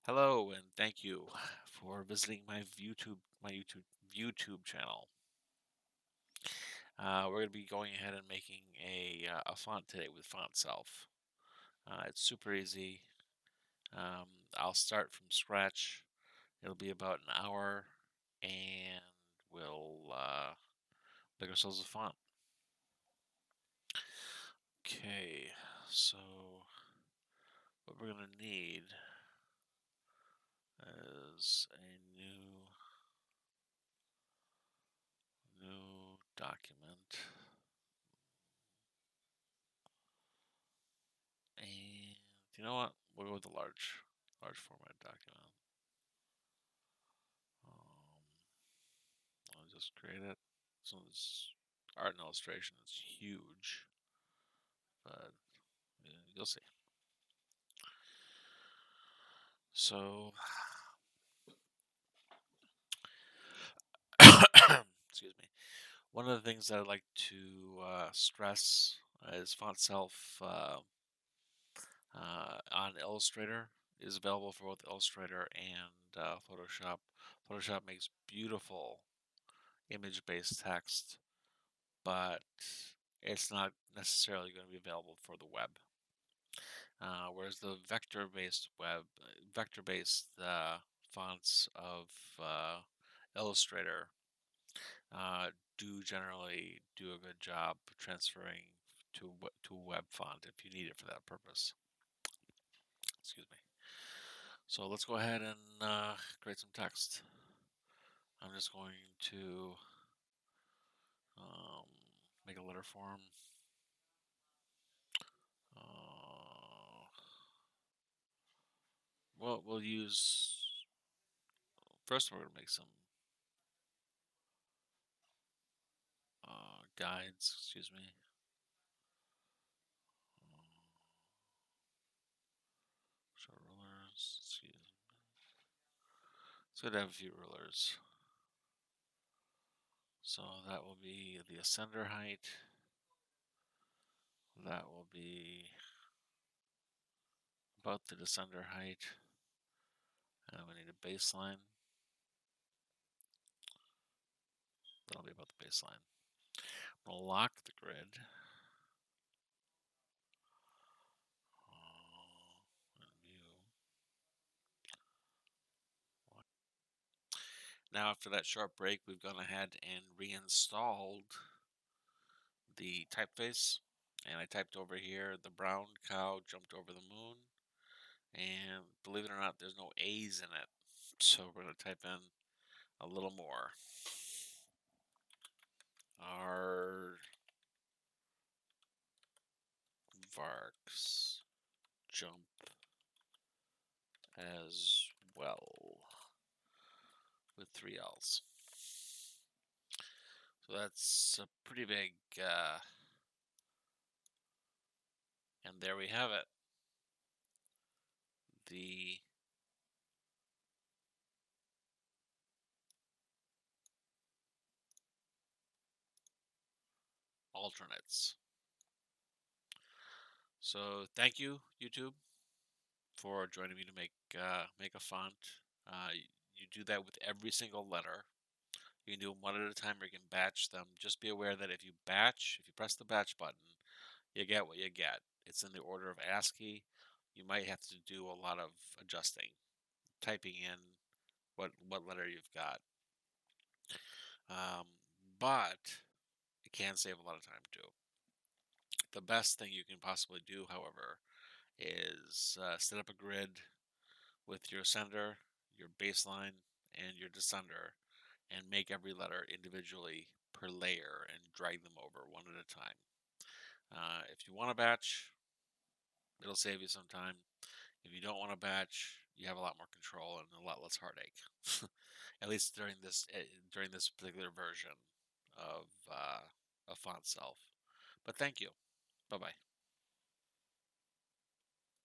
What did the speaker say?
Hello, and thank you for visiting my YouTube channel. We're going to be going ahead and making a font today with FontSelf. It's super easy. Um, I'll start from scratch. It'll be about an hour, and we'll make ourselves a font. Okay, so what we're going to need is a new document. And you know what? We'll go with the large format document. I'll just create it. So this art and illustration is huge, but yeah, you'll see. So, excuse me. One of the things that I'd like to stress is FontSelf on Illustrator is available for both Illustrator and Photoshop. Photoshop makes beautiful image-based text, but it's not necessarily going to be available for the web. Whereas the vector-based fonts of Illustrator do generally do a good job transferring to a web font if you need it for that purpose. Excuse me. So let's go ahead and create some text. I'm just going to um, make a letter form. Well, we'll use first. We're gonna make some guides. Excuse me. Show rulers. Excuse me. It's good to have a few rulers. So that will be the ascender height. That will be about the descender height. And we need a baseline. That'll be about the baseline. We'll lock the grid. Now, after that short break, we've gone ahead and reinstalled the typeface. And I typed over here, the brown cow jumped over the moon. And believe it or not, there's no A's in it. So we're going to type in a little more. Aardvarks jump as well with 3 L's. So that's a pretty big, and there we have it. The alternates. So thank you, YouTube, for joining me to make a font. You do that with every single letter. You can do them one at a time, or you can batch them. Just be aware that if you press the batch button, you get what you get. It's in the order of ASCII. You might have to do a lot of adjusting, typing in what letter you've got. Um, but it can save a lot of time too. The best thing you can possibly do, however, is set up a grid with your ascender, your baseline, and your descender, and make every letter individually per layer and drag them over one at a time. If you want to batch, it'll save you some time. If you don't want to batch, you have a lot more control and a lot less heartache. At least during this particular version of FontSelf. But thank you. Bye bye.